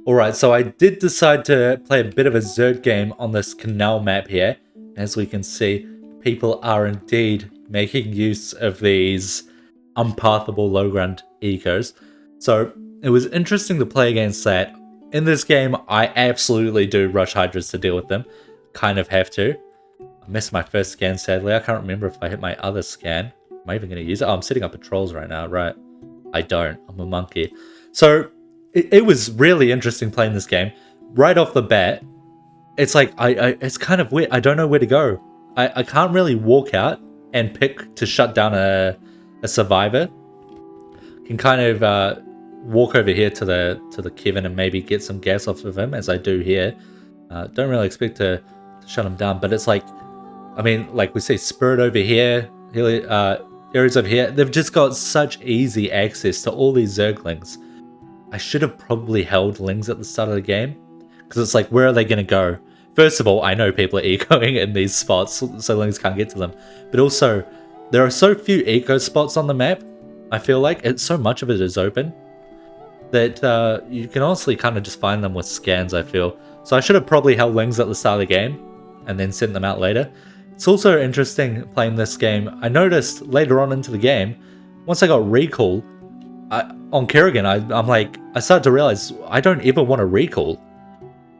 Alright, so I did decide to play a bit of a Zerg game on this canal map here. As we can see, people are indeed making use of these unpathable low ground ecos. So it was interesting to play against that. In this game, I absolutely do rush hydras to deal with them. Kind of have to. I missed my first scan, sadly. I can't remember if I hit my other scan. Am I even going to use it? Oh, I'm setting up patrols right now, right? I don't. I'm a monkey. So it was really interesting playing this game. Right off the bat, it's like, it's kind of weird. I don't know where to go. I can't really walk out and pick to shut down a survivor. Can kind of walk over here to the Kevin and maybe get some gas off of him, as I do here. Don't really expect to shut him down, but it's like, I mean, like we see Spirit over here, areas over here. They've just got such easy access to all these Zerglings. I should have probably held Lings at the start of the game, because it's like, where are they going to go? First of all, I know people are ecoing in these spots, so Lings can't get to them. But also, there are so few eco spots on the map, I feel like. So much of it is open, that you can honestly kind of just find them with scans, I feel. So I should have probably held Lings at the start of the game, and then sent them out later. It's also interesting playing this game. I noticed later on into the game, once I got recall, on Kerrigan, I started to realize I don't ever want to recall.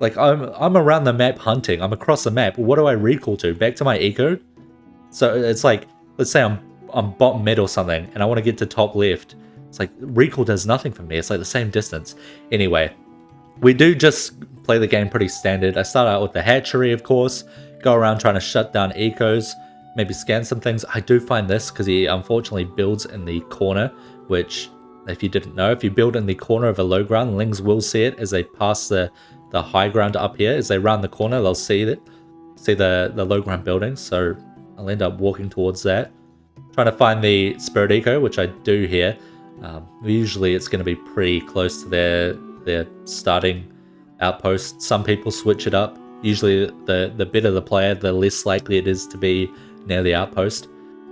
Like, I'm around the map hunting. I'm across the map. What do I recall to? Back to my eco? So it's like, let's say I'm bottom mid or something, and I want to get to top left. It's like, recall does nothing for me. It's like the same distance. Anyway, we do just play the game pretty standard. I start out with the hatchery, of course. Go around trying to shut down ecos. Maybe scan some things. I do find this, because he unfortunately builds in the corner, which, if you didn't know, if you build in the corner of a low ground, Lings will see it as they pass the high ground up here. As they round the corner, they'll see the low ground buildings. So I'll end up walking towards that, trying to find the Spirit Eco, which I do here. Usually it's going to be pretty close to their starting outpost. Some people switch it up. Usually the better the player, the less likely it is to be near the outpost.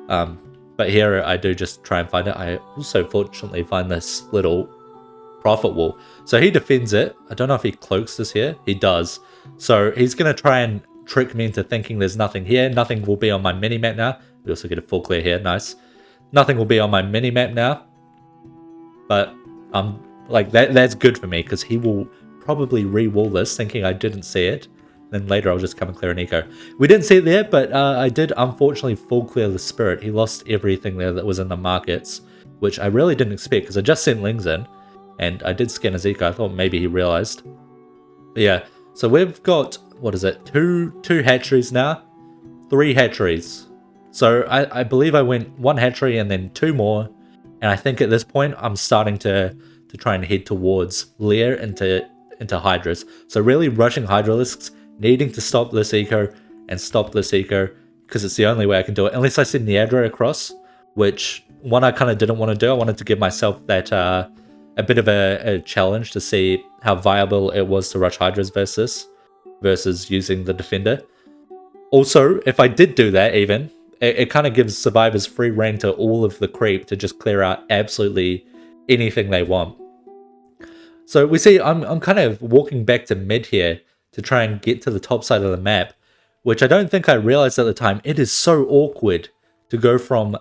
But here I do just try and find it. I also fortunately find this little prophet wall. So he defends it. I don't know if he cloaks this here. He does. So he's going to try and trick me into thinking there's nothing here. Nothing will be on my mini-map now. We also get a full clear here. Nice. Nothing will be on my mini-map now. But like that's good for me, because he will probably re-wall this thinking I didn't see it. Then later I'll just come and clear an eco. We didn't see it there, but I did unfortunately full clear the Spirit. He lost everything there that was in the markets, which I really didn't expect, because I just sent Lings in, and I did scan his eco. I thought maybe he realized. But yeah, so we've got, what is it, two hatcheries now? 3 hatcheries. So I believe I went 1 hatchery and then 2 more, and I think at this point I'm starting to try and head towards Lair into hydras. So really rushing hydralisks, needing to stop this eco and stop this eco, because it's the only way I can do it, unless I send the aggro across, which one I kind of didn't want to do. I wanted to give myself that a bit of a challenge to see how viable it was to rush hydras versus using the defender. Also, if I did do that, even it kind of gives survivors free reign to all of the creep to just clear out absolutely anything they want. So we see I'm kind of walking back to mid here to try and get to the top side of the map, which I don't think I realized at the time. It is so awkward to go from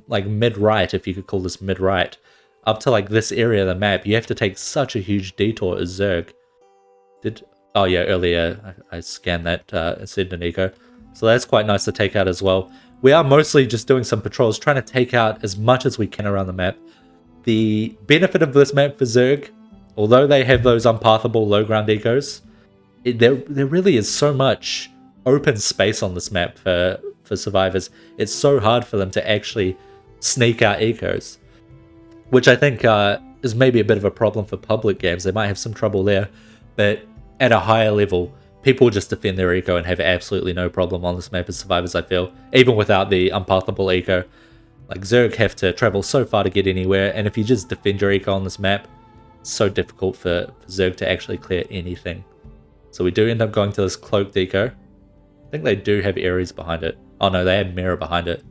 like mid-right, if you could call this mid-right, up to like this area of the map. You have to take such a huge detour as Zerg. Oh yeah, earlier I scanned that instead of Nico. So that's quite nice to take out as well. We are mostly just doing some patrols, trying to take out as much as we can around the map. The benefit of this map for Zerg, although they have those unpathable low ground ecos, there really is so much open space on this map for survivors. It's so hard for them to actually sneak out ecos, which I think is maybe a bit of a problem for public games. They might have some trouble there, but at a higher level, people just defend their eco and have absolutely no problem on this map as survivors, I feel. Even without the unpathable eco, like Zerg have to travel so far to get anywhere, and if you just defend your eco on this map, it's so difficult for Zerg to actually clear anything. So we do end up going to this cloaked eco. I think they do have Ares behind it. Oh no, they have Mirror behind it.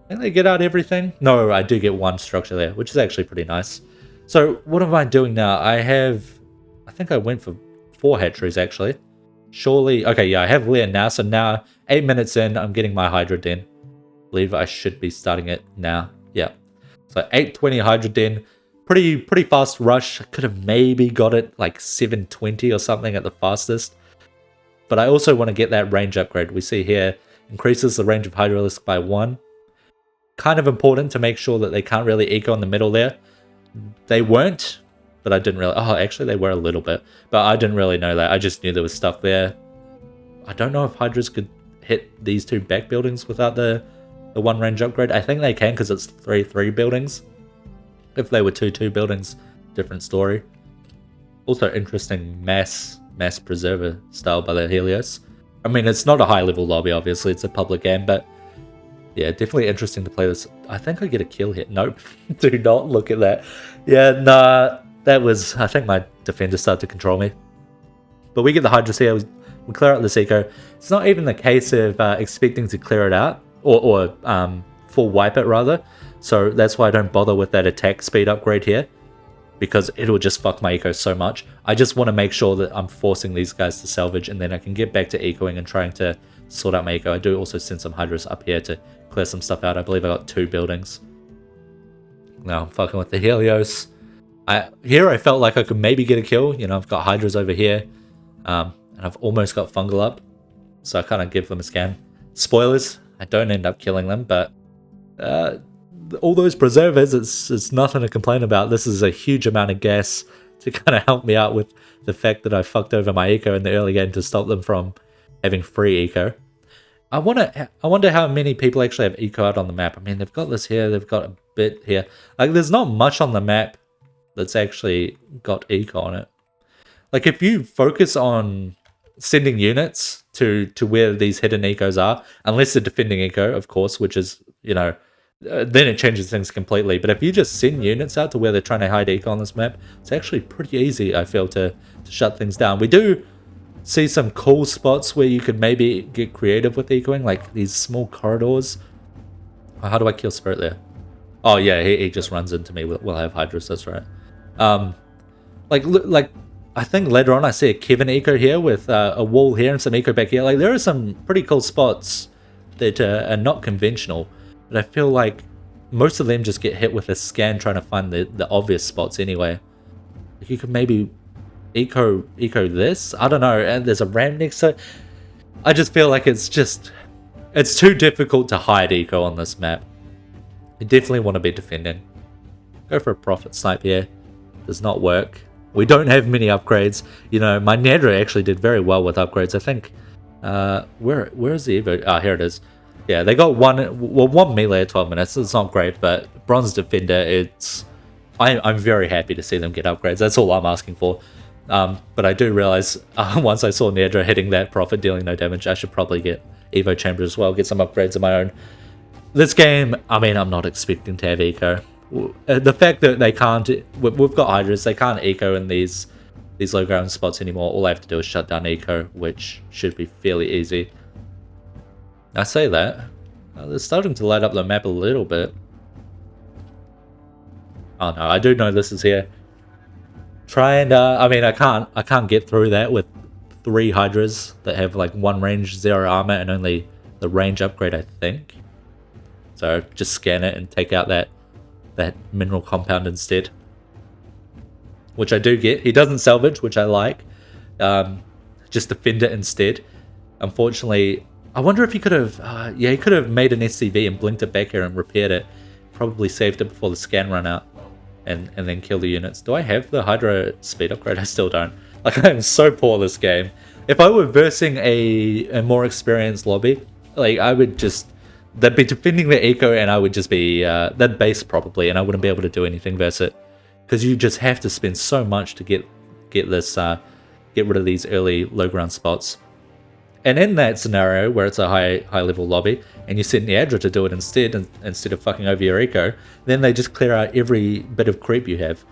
I think they get out everything. No, I do get 1 structure there, which is actually pretty nice. So what am I doing now? I have I think I went for 4 hatcheries actually. Surely, okay, yeah, I have Lear now, so now 8 minutes in, I'm getting my Hydra Den. I believe I should be starting it now. Yeah. So 8:20 Hydra Den. Pretty fast rush. I could have maybe got it like 7:20 or something at the fastest. But I also want to get that range upgrade. We see here, increases the range of Hydralisk by 1. Kind of important to make sure that they can't really eco in the middle there. They weren't, but I didn't really... Oh, actually they were a little bit. But I didn't really know that. I just knew there was stuff there. I don't know if Hydras could hit these 2 back buildings without the 1 range upgrade. I think they can because it's 3-3 buildings. If they were 2-2 buildings, different story. Also interesting mass preserver style by the Helios. I mean, it's not a high level lobby, obviously, it's a public game, but yeah, definitely interesting to play this. I think I get a kill here. Nope, do not look at that. Yeah, nah, that was, I think my defender started to control me. But we get the Hydras here, we clear out this eco. It's not even the case of expecting to clear it out, or full wipe it rather. So that's why I don't bother with that attack speed upgrade here, because it'll just fuck my eco so much. I just want to make sure that I'm forcing these guys to salvage, and then I can get back to ecoing and trying to sort out my eco. I do also send some Hydras up here to clear some stuff out. I believe I got 2 buildings. Now I'm fucking with the Helios. Here I felt like I could maybe get a kill. You know, I've got Hydras over here, and I've almost got Fungal up, so I kind of give them a scan. Spoilers, I don't end up killing them, but all those preservers, it's nothing to complain about. This is a huge amount of gas to kind of help me out with the fact that I fucked over my eco in the early game to stop them from having free eco. I wonder how many people actually have eco out on the map. I mean, they've got this here, they've got a bit here. Like, there's not much on the map that's actually got eco on it. Like, if you focus on sending units to where these hidden ecos are, unless they're defending eco, of course, which is, you know, then it changes things completely. But if you just send units out to where they're trying to hide eco on this map, it's actually pretty easy, I feel, to shut things down. We do see some cool spots where you could maybe get creative with ecoing, like these small corridors. How do I kill Spirit there? Oh yeah, he just runs into me. We'll have Hydras, that's right. Like I think later on I see a Kevin eco here with a wall here and some eco back here. Like, there are some pretty cool spots that are not conventional. But I feel like most of them just get hit with a scan trying to find the obvious spots anyway. Like, you could maybe eco this? I don't know, and there's a ramp next to it. I just feel like it's too difficult to hide eco on this map. You definitely want to be defending. Go for a profit snipe here. Does not work. We don't have many upgrades. You know, my Nedra actually did very well with upgrades. I think, where is the Evo? Ah, here it is. Yeah, they got one melee at 12 minutes. It's not great, but Bronze Defender, I'm very happy to see them get upgrades. That's all I'm asking for. But I do realize once I saw Nedra hitting that profit, dealing no damage, I should probably get Evo Chamber as well, get some upgrades of my own. This game, I mean, I'm not expecting to have eco. The fact that they can't, we've got Hydras, they can't eco in these low ground spots anymore. All I have to do is shut down eco, which should be fairly easy. I say that. They're starting to light up the map a little bit. Oh no, I do know this is here. Try and, I mean, I can't get through that with 3 Hydras that have like 1 range, 0 armor, and only the range upgrade, I think. So just scan it and take out that mineral compound instead. Which I do get. He doesn't salvage, which I like. Just defend it instead. Unfortunately, I wonder if he could have, yeah, he could have made an SCV and blinked it back here and repaired it. Probably saved it before the scan ran out. And then kill the units. Do I have the Hydra speed upgrade? I still don't. Like, I am so poor this game. If I were versing a more experienced lobby, like, I would just... They'd be defending the eco and I would just be... they'd base probably and I wouldn't be able to do anything versus it. Because you just have to spend so much to get this... get rid of these early low ground spots. And in that scenario where it's a high level lobby and you send Niadra to do it instead of fucking over your eco, then they just clear out every bit of creep you have.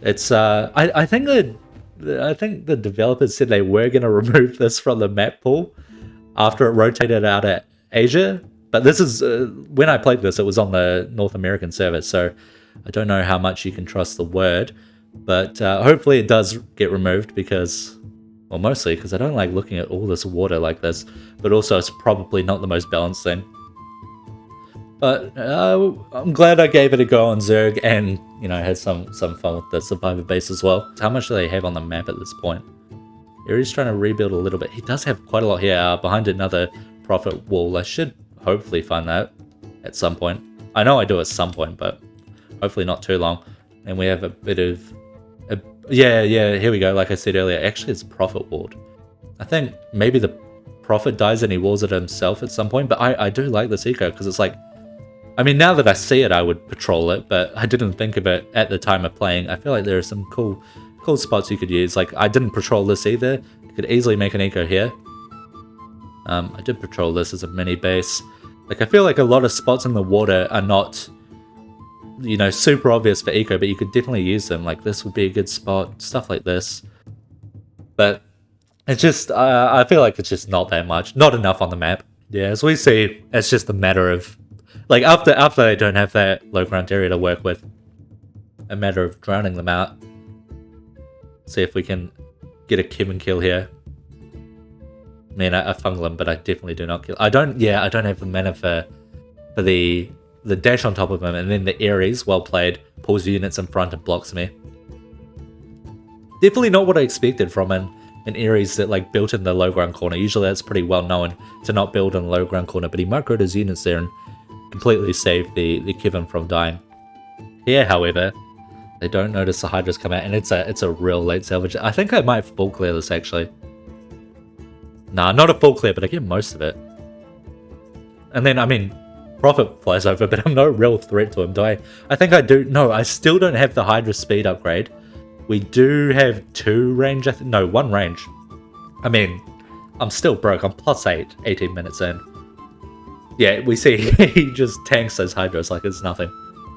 It's I think the developers said they were going to remove this from the map pool after it rotated out of Asia, but this is when I played this, it was on the North American server, so I don't know how much you can trust the word. But hopefully it does get removed because, well, mostly because I don't like looking at all this water like this, but also it's probably not the most balanced thing. But I'm glad I gave it a go on Zerg and, you know, had some fun with the survivor base as well. How much do they have on the map at this point? He's trying to rebuild a little bit. He does have quite a lot here behind another profit wall. I should hopefully find that at some point. I know I do at some point, but hopefully not too long. And we have a bit of... yeah, here we go. Like I said earlier, actually it's profit walled. I think maybe the prophet dies and he walls it himself at some point, but I do like this eco because it's like... I mean, now that I see it, I would patrol it, but I didn't think of it at the time of playing. I feel like there are some cool spots you could use. Like, I didn't patrol this either. You could easily make an eco here. I did patrol this as a mini base. Like, I feel like a lot of spots in the water are not, you know, super obvious for eco, but you could definitely use them. Like, this would be a good spot, stuff like this. But it's just, I feel like it's just not that much. Not enough on the map. Yeah, as we see, it's just a matter of, like, after they don't have that low ground area to work with, a matter of drowning them out. See if we can get a Kevin kill here. I mean, I fungal him, but I definitely do not kill. I don't have the mana for the dash on top of him, and then the Ares, well played, pulls units in front and blocks me. Definitely not what I expected from an Ares that like built in the low ground corner. Usually that's pretty well known to not build in the low ground corner, but he microed his units there and completely saved the Kevin from dying. Here, however, they don't notice the hydras come out, and it's a real late salvage. I think I might full clear this actually. Nah, not a full clear, but I get most of it. And then, I mean, Prophet flies over, but I'm no real threat to him, do I? I think I do. No, I still don't have the hydra speed upgrade. We do have 2 range, I think. No, 1 range. I mean, I'm still broke. I'm +8, 18 minutes in. Yeah, we see he just tanks those hydras like it's nothing.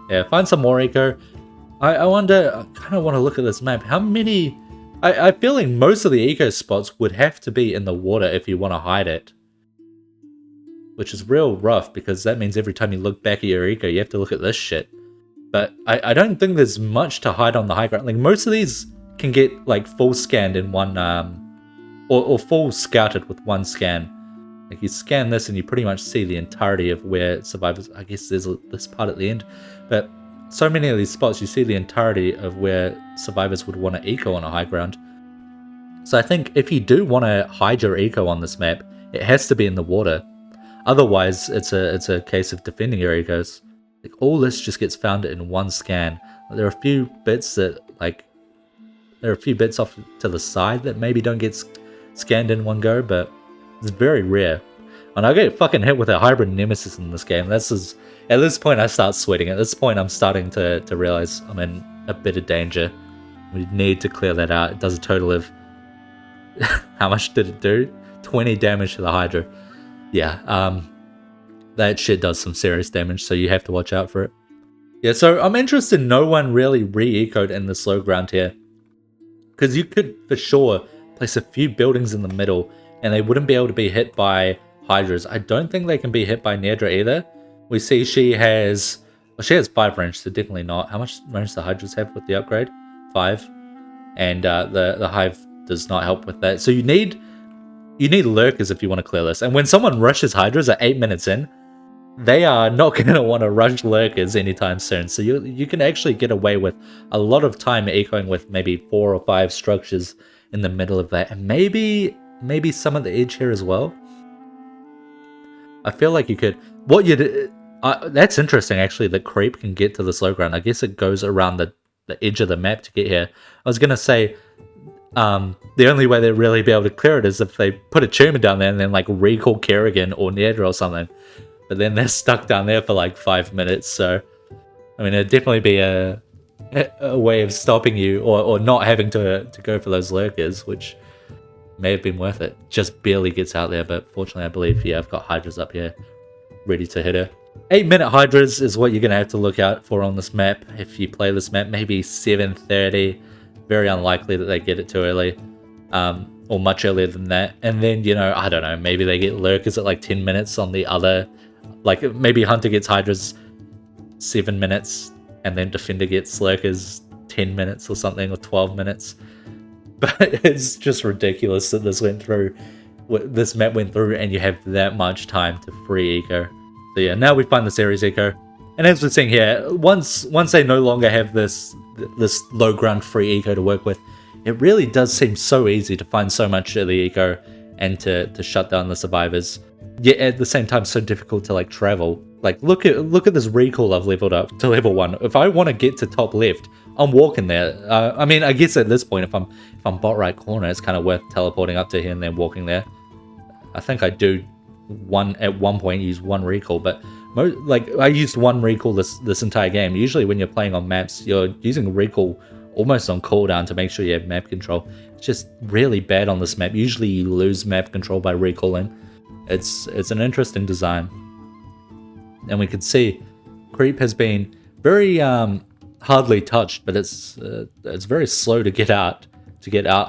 Yeah, find some more eco. I wonder, I kind of want to look at this map. How many... I feel like most of the eco spots would have to be in the water if you want to hide it. Which is real rough, because that means every time you look back at your eco, you have to look at this shit. But I don't think there's much to hide on the high ground. Like, most of these can get, like, full scanned in one... or full scouted with 1 scan. Like, you scan this and you pretty much see the entirety of where survivors... I guess there's this part at the end. But so many of these spots, you see the entirety of where survivors would want to eco on a high ground. So I think if you do want to hide your eco on this map, it has to be in the water. Otherwise, it's a case of defending your ecos. Like, all this just gets found in 1 scan. There are a few bits that, like... There are a few bits off to the side that maybe don't get scanned in one go, but it's very rare. And I get fucking hit with a hybrid nemesis in this game. At this point, I start sweating. At this point, I'm starting to realize I'm in a bit of danger. We need to clear that out. It does a total of... How much did it do? 20 damage to the hydra. Yeah, that shit does some serious damage, so you have to watch out for it. Yeah, so I'm interested no one really re-ecoed in this low ground here. Because you could, for sure, place a few buildings in the middle, and they wouldn't be able to be hit by hydras. I don't think they can be hit by Nedra either. We see she has... Well, she has 5 range, so definitely not. How much range do the hydras have with the upgrade? 5. And the hive does not help with that. So you need lurkers if you want to clear this. And when someone rushes hydras at 8 minutes in, they are not going to want to rush lurkers anytime soon. So you can actually get away with a lot of time echoing with maybe 4 or 5 structures in the middle of that. And maybe some at the edge here as well. I feel like you could... that's interesting, actually, that creep can get to this low ground. I guess it goes around the edge of the map to get here. I was going to say... the only way they'd really be able to clear it is if they put a tumor down there and then like recall Kerrigan or Nedra or something. But then they're stuck down there for like 5 minutes, so I mean it'd definitely be a way of stopping you or not having to go for those lurkers, which may have been worth it. Just barely gets out there, but fortunately I believe, yeah, I've got hydras up here ready to hit her. 8-minute hydras is what you're gonna have to look out for on this map if you play this map. Maybe 7:30. Very unlikely that they get it too early, or much earlier than that. And then, you know, I don't know, maybe they get lurkers at like 10 minutes on the other, like maybe Hunter gets hydras 7 minutes, and then Defender gets lurkers 10 minutes or something, or 12 minutes. But it's just ridiculous that this map went through and you have that much time to free eco. So yeah, now we find the series eco. And as we're seeing here, once they no longer have this low ground free eco to work with, it really does seem so easy to find so much of the eco and to shut down the survivors. Yet at the same time, so difficult to like travel. Like look at this recall I've leveled up to level 1. If I want to get to top left, I'm walking there. I mean, I guess at this point, if I'm bot right corner, it's kind of worth teleporting up to here and then walking there. I think I do at one point use 1 recall, but I used 1 recall this entire game. Usually when you're playing on maps, you're using recall almost on cooldown to make sure you have map control. It's just really bad on this map. Usually you lose map control by recalling. It's an interesting design. And we can see creep has been very hardly touched, but it's very slow to get out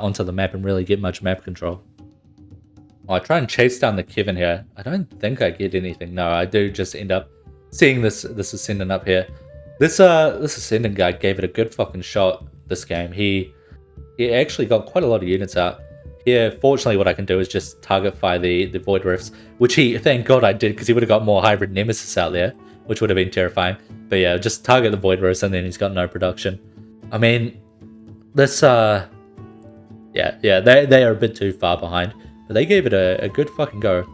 onto the map and really get much map control. I try and chase down the Kevin here. I don't think I get anything. No, I do just end up seeing this Ascendant up here. This Ascendant guy gave it a good fucking shot this game. He actually got quite a lot of units out. Here, fortunately, what I can do is just target fire the Void Rifts, which thank God I did, because he would have got more Hybrid Nemesis out there, which would have been terrifying. But yeah, just target the Void Rifts and then he's got no production. I mean, this, yeah, they are a bit too far behind, but they gave it a good fucking go.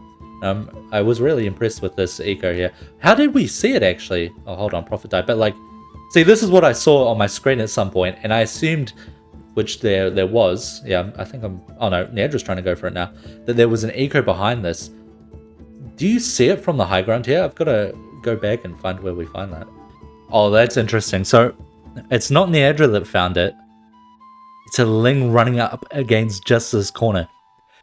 I was really impressed with this eco here. How did we see it actually? Oh, hold on, Prophet died. But like, see, this is what I saw on my screen at some point, and I assumed, which there was, yeah, I think oh no, Nedra's trying to go for it now, that there was an eco behind this. Do you see it from the high ground here? I've got to go back and find where we find that. Oh, that's interesting. So it's not Neadra that found it. It's a Ling running up against just this corner.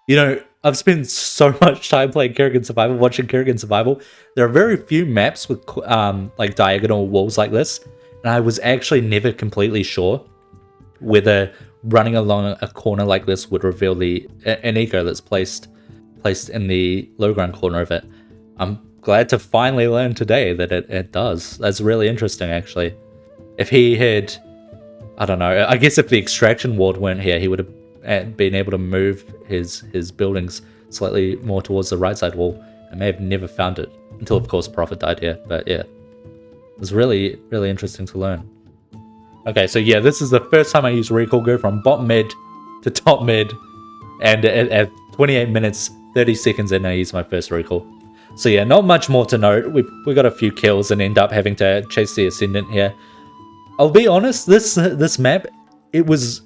You know, I've spent so much time playing Kerrigan Survival, watching Kerrigan Survival. There are very few maps with like diagonal walls like this, and I was actually never completely sure whether running along a corner like this would reveal an eco that's placed in the low ground corner of it. I'm glad to finally learn today that it does. That's really interesting, actually. If he had, I don't know, I guess if the extraction ward weren't here, he would have been able to move his buildings slightly more towards the right side wall. I may have never found it until, of course, Prophet died here. But yeah, it was really, really interesting to learn. Okay, so yeah, this is the first time I use recall. Go from bot mid to top mid, and at 28 minutes, 30 seconds in, I use my first recall. So yeah, not much more to note. We got a few kills and end up having to chase the Ascendant here. I'll be honest, this map, it was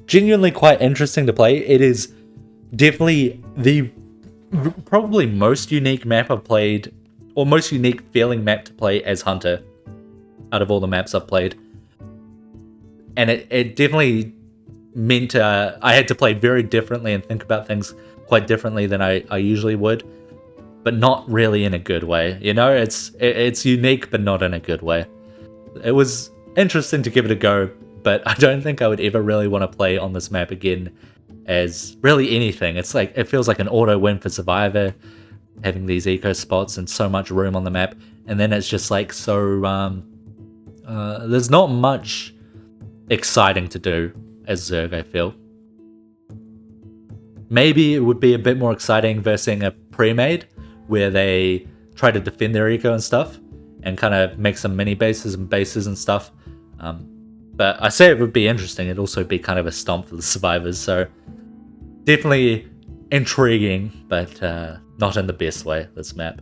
genuinely quite interesting to play. It is definitely the probably most unique map I've played, or most unique feeling map to play as Hunter out of all the maps I've played. And it definitely meant I had to play very differently and think about things quite differently than I usually would, but not really in a good way. You know, it's unique, but not in a good way. It was interesting to give it a go, but I don't think I would ever really want to play on this map again as really anything. It's like, it feels like an auto win for Survivor, having these eco spots and so much room on the map, and then it's just like so there's not much exciting to do as Zerg, I feel. Maybe it would be a bit more exciting versus a pre-made where they try to defend their eco and stuff and kind of make some mini bases and stuff. But I say it would be interesting. It'd also be kind of a stomp for the survivors. So definitely intriguing, but not in the best way, this map.